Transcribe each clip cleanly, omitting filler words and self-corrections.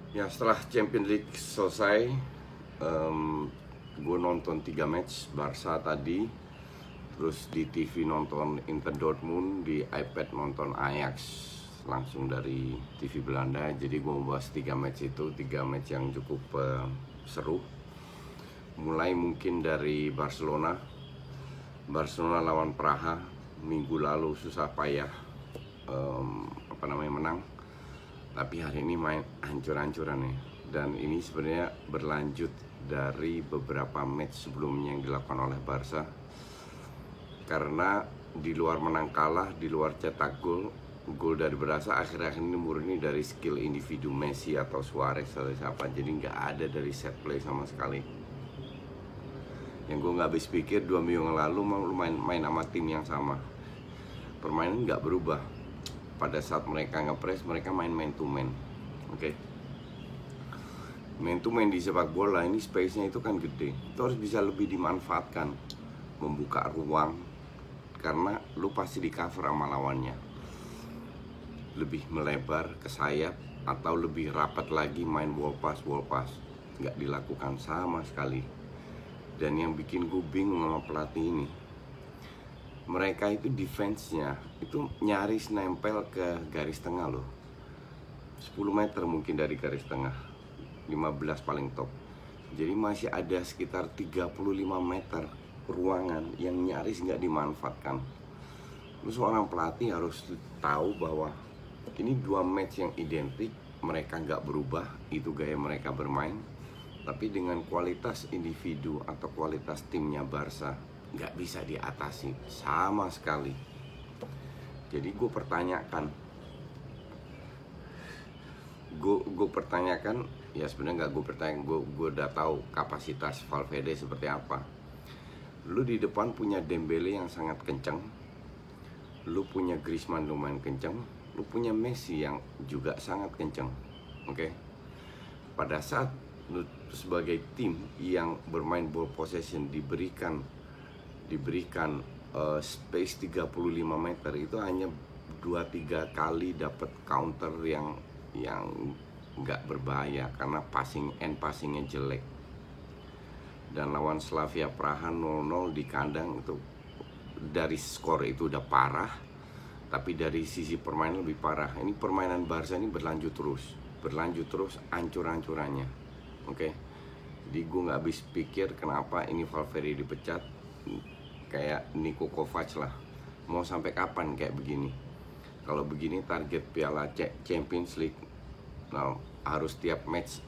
Ya, setelah Champions League selesai, gue nonton 3 match Barca tadi. Terus di TV nonton Inter Dortmund, di iPad nonton Ajax langsung dari TV Belanda. Jadi gue mau bahas 3 match itu, 3 match yang cukup seru. Mulai mungkin dari Barcelona lawan Praha minggu lalu susah payah menang. Tapi hari ini main hancur-hancuran ya. Dan ini sebenarnya berlanjut dari beberapa match sebelumnya yang dilakukan oleh Barca. Karena di luar menang kalah, di luar cetak gol dari Barca akhir-akhir ini murni dari skill individu Messi atau Suarez atau siapa. Jadi nggak ada dari set play sama sekali. Yang gue nggak habis pikir 2 minggu yang lalu lu main sama tim yang sama, permainan nggak berubah. Pada saat mereka nge-press, mereka main man to man. Oke. Man to man di sepak bola ini space-nya itu kan gede. Itu harus bisa lebih dimanfaatkan, membuka ruang, karena lu pasti di cover sama lawannya. Lebih melebar ke sayap atau lebih rapat lagi main wall pass. Nggak dilakukan sama sekali. Dan yang bikin gue bingung sama pelatih ini, mereka itu defense-nya itu nyaris nempel ke garis tengah loh. 10 meter mungkin dari garis tengah, 15 paling top. Jadi masih ada sekitar 35 meter ruangan yang nyaris nggak dimanfaatkan. Lu seorang pelatih harus tahu bahwa ini 2 match yang identik, mereka nggak berubah, itu gaya mereka bermain. Tapi dengan kualitas individu atau kualitas timnya Barca nggak bisa diatasi sama sekali. Jadi gue pertanyakan, ya sebenarnya nggak gue pertanyakan, gue udah tahu kapasitas Valverde seperti apa. Lu di depan punya Dembele yang sangat kenceng, lu punya Griezmann lumayan kenceng, lu punya Messi yang juga sangat kenceng. Oke? Pada saat lu sebagai tim yang bermain ball possession diberikan space 35 meter, itu hanya 2-3 kali dapat counter yang nggak berbahaya karena passingnya jelek. Dan lawan Slavia Praha 0-0 di kandang, itu dari skor itu udah parah, tapi dari sisi permainan lebih parah. Ini permainan Barca ini berlanjut terus hancur-hancurannya. Oke. Jadi gue nggak habis pikir kenapa ini Valverde dipecat. Kayak Niko Kovac lah, mau sampai kapan kayak begini? Kalau begini target Piala Champions League, nah harus tiap match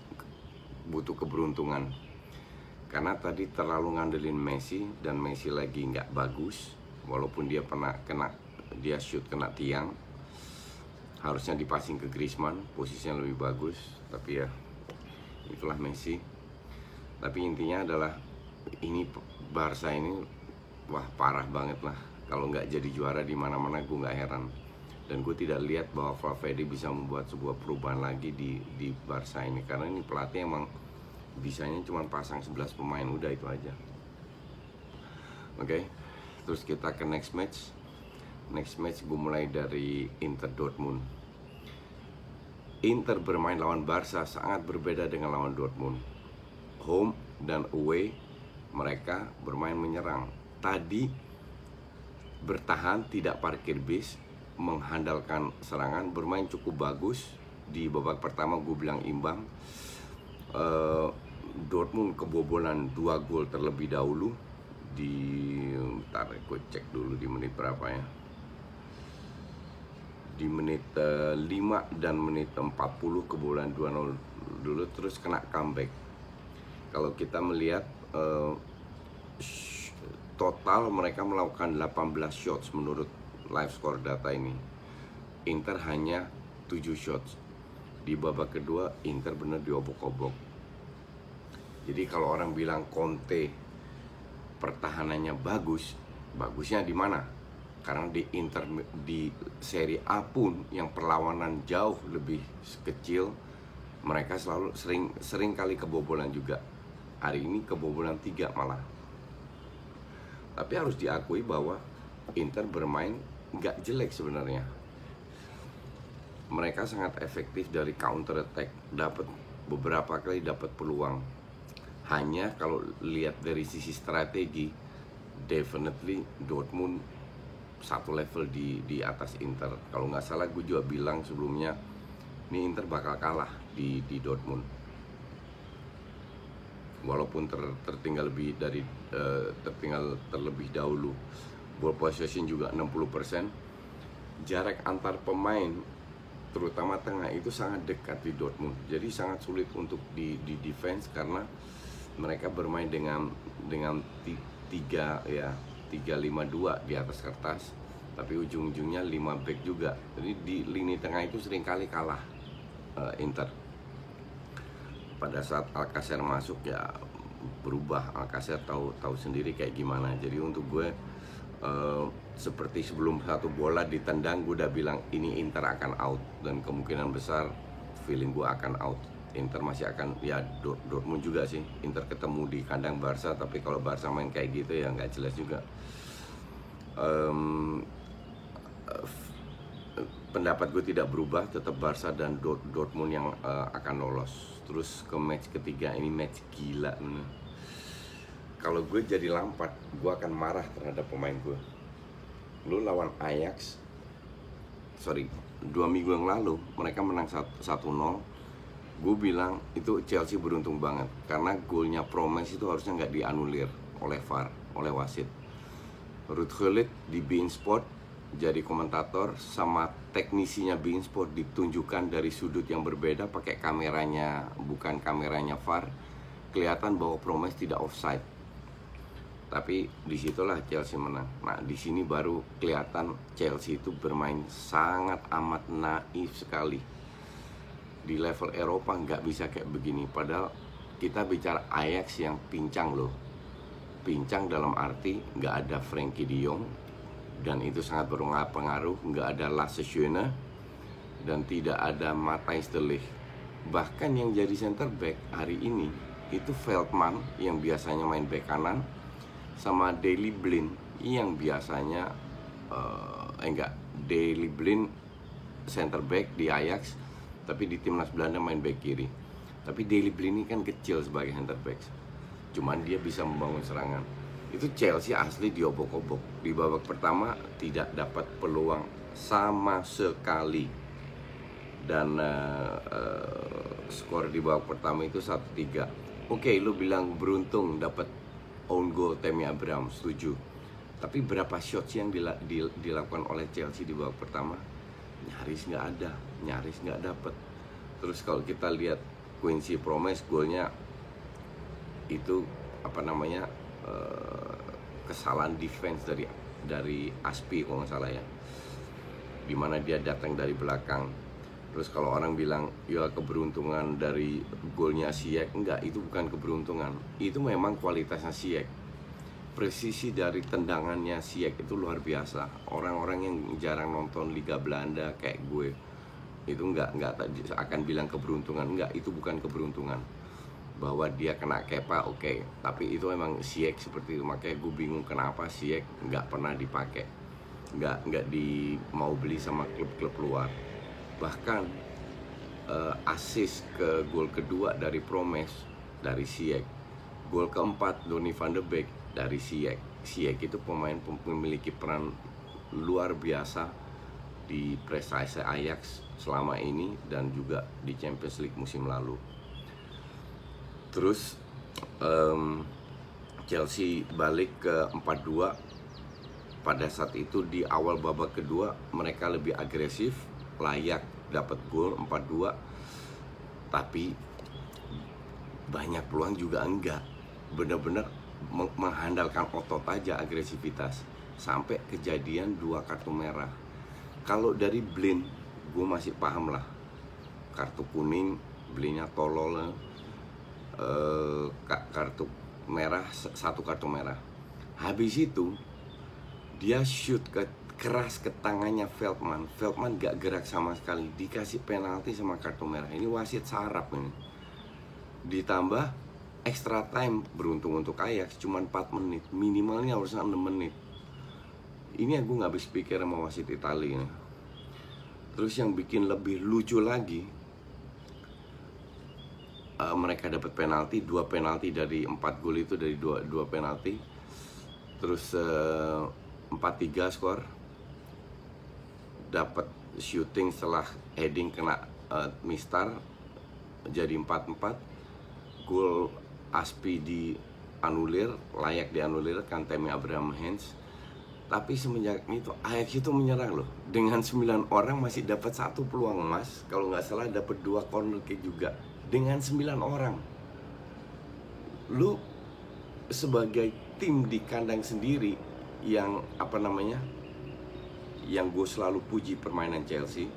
butuh keberuntungan. Karena tadi terlalu ngandelin Messi, dan Messi lagi nggak bagus. Walaupun dia shoot kena tiang, harusnya dipasing ke Griezmann, posisinya lebih bagus. Tapi ya itulah Messi. Tapi intinya adalah ini Barca ini wah parah banget lah. Kalau nggak jadi juara di mana-mana gue nggak heran. Dan gue tidak lihat bahwa Valverde bisa membuat sebuah perubahan lagi di Barca ini, karena ini pelatih emang bisanya cuma pasang 11 pemain, udah itu aja. Oke. Terus kita ke next match gue mulai dari Inter Dortmund. Inter bermain lawan Barca sangat berbeda dengan lawan Dortmund. Home dan away mereka bermain menyerang. Tadi bertahan, tidak parkir bis, mengandalkan serangan, bermain cukup bagus. Di babak pertama gue bilang imbang. Dortmund kebobolan 2 gol terlebih dahulu bentar gue cek dulu di menit berapa ya. Di menit 5 dan menit 40 kebobolan 2-0 dulu, terus kena comeback. Kalau kita melihat total mereka melakukan 18 shots menurut live score data ini. Inter hanya 7 shots. Di babak kedua Inter benar diobok-obok. Jadi kalau orang bilang Conte pertahanannya bagusnya di mana? Karena di Serie A pun yang perlawanan jauh lebih kecil, mereka selalu sering kali kebobolan juga. Hari ini kebobolan 3 malah. Tapi harus diakui bahwa Inter bermain nggak jelek sebenarnya. Mereka sangat efektif dari counter attack, dapat beberapa kali dapat peluang. Hanya kalau lihat dari sisi strategi, definitely Dortmund satu level di atas Inter. Kalau nggak salah gue juga bilang sebelumnya, ini Inter bakal kalah di Dortmund. Walaupun tertinggal terlebih dahulu. Ball possession juga 60%. Jarak antar pemain terutama tengah itu sangat dekat di Dortmund. Jadi sangat sulit untuk di defense karena mereka bermain dengan 3-5-2 di atas kertas, tapi ujung-ujungnya 5 back juga. Jadi di lini tengah itu seringkali kalah Inter. Pada saat Alcacer masuk ya berubah. Alcacer tahu sendiri kayak gimana. Jadi untuk gue seperti sebelum satu bola ditendang, gue udah bilang ini Inter akan out, dan kemungkinan besar feeling gue akan out. Inter masih akan, ya Dortmund juga sih. Inter ketemu di kandang Barca, tapi kalau Barca main kayak gitu ya nggak jelas juga. Pendapat gue tidak berubah, tetap Barca dan Dortmund yang akan lolos. Terus ke match ketiga, ini match gila nih. Kalau gue jadi Lampard, gue akan marah terhadap pemain gue. Lu lawan Ajax, 2 minggu yang lalu mereka menang 1-0. Gue bilang itu Chelsea beruntung banget, karena golnya Promes itu harusnya nggak dianulir oleh VAR, oleh wasit. Ruud Gullit di beIN Sport jadi komentator, sama teknisinya beIN Sport ditunjukkan dari sudut yang berbeda, pakai kameranya, bukan kameranya VAR. Kelihatan bahwa Promes tidak offside. Tapi disitulah Chelsea menang. Nah, di sini baru kelihatan Chelsea itu bermain sangat amat naif sekali. Di level Eropa nggak bisa kayak begini. Padahal kita bicara Ajax yang pincang loh. Pincang dalam arti nggak ada Frenkie de Jong, dan itu sangat berpengaruh. Nggak ada Lasse Schöne, dan tidak ada Matthijs de Ligt. Bahkan yang jadi center back hari ini itu Veltman yang biasanya main back kanan, sama Daley Blind yang biasanya Daley Blind center back di Ajax, tapi di timnas Belanda main back kiri. Tapi Daley Blind ini kan kecil sebagai center back, cuman dia bisa membangun serangan. Itu Chelsea asli diobok-obok. Di babak pertama tidak dapat peluang sama sekali, dan skor di babak pertama itu 1-3. Oke, lu bilang beruntung dapat own goal Tammy Abraham, setuju. Tapi berapa shots yang dilakukan oleh Chelsea di babak pertama? Nyaris nggak dapat. Terus kalau kita lihat Quincy Promes, golnya itu kesalahan defense dari Aspi kalau nggak salah ya, dimana dia datang dari belakang. Terus kalau orang bilang ya keberuntungan dari golnya Ziyech, enggak, itu bukan keberuntungan, itu memang kualitasnya Ziyech. Presisi dari tendangannya Ziyech itu luar biasa. Orang-orang yang jarang nonton Liga Belanda kayak gue itu enggak akan bilang keberuntungan. Enggak, itu bukan keberuntungan. Bahwa dia kena Kepa, oke. Tapi itu memang Ziyech seperti itu. Makanya gue bingung kenapa Ziyech enggak pernah dipakai, enggak mau beli sama klub-klub luar. Bahkan assist ke gol kedua dari Promes dari Ziyech, gol keempat Donny van de Beek dari Ziyech. Ziyech itu pemain memiliki peran luar biasa di prestasi Ajax selama ini dan juga di Champions League musim lalu. Terus Chelsea balik ke 4-2. Pada saat itu di awal babak kedua mereka lebih agresif, layak dapat gol 4-2, tapi banyak peluang juga enggak. Benar-benar mengandalkan otot aja, agresivitas, sampai kejadian 2 kartu merah. Kalau dari Blind gue masih paham lah, kartu kuning, Blindnya tolol, kartu merah, 1 kartu merah. Habis itu dia shoot keras ke tangannya Veltman gak gerak sama sekali, dikasih penalti sama kartu merah. Ini wasit sarap ini. Ditambah extra time, beruntung untuk Ajax cuma 4 menit, minimalnya harusnya 6 menit. Ini aku gak habis pikir sama wasit Italia ini. Terus yang bikin lebih lucu lagi, mereka dapat penalti, 2 penalti dari 4 gol itu dari dua penalti. Terus 4-3 skor. Dapat shooting setelah heading kena mistar, jadi 4-4. Gol Aspi dianulir, layak dianulir kan, Tammy Abraham Hens. Tapi semenjak itu Ajax itu menyerang loh. Dengan 9 orang masih dapat 1 peluang emas. Kalau nggak salah dapat 2 corner kick juga. Dengan 9 orang. Lu sebagai tim di kandang sendiri yang yang gue selalu puji permainan Chelsea.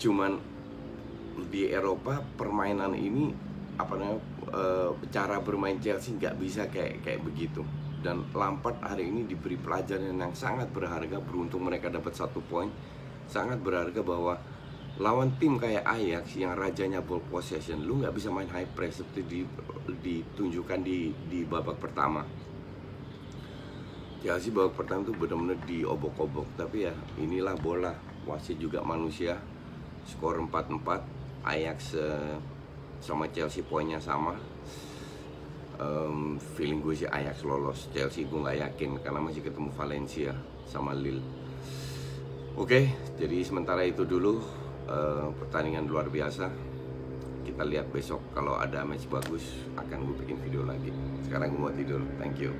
Cuman di Eropa permainan ini cara bermain Chelsea nggak bisa kayak begitu. Dan Lampard hari ini diberi pelajaran yang sangat berharga. Beruntung mereka dapat 1 poin. Sangat berharga bahwa lawan tim kayak Ajax yang rajanya ball possession, lu nggak bisa main high press seperti ditunjukkan di babak pertama. Chelsea babak pertama itu benar-benar diobok-obok. Tapi ya inilah bola, wasit juga manusia. Skor 4-4. Ajax sama Chelsea poinnya sama. Feeling gue sih Ajax lolos. Chelsea gue nggak yakin karena masih ketemu Valencia sama Lille. Oke, jadi sementara itu dulu pertandingan luar biasa. Kita lihat besok kalau ada match bagus akan gue bikin video lagi. Sekarang gue mau tidur. Thank you.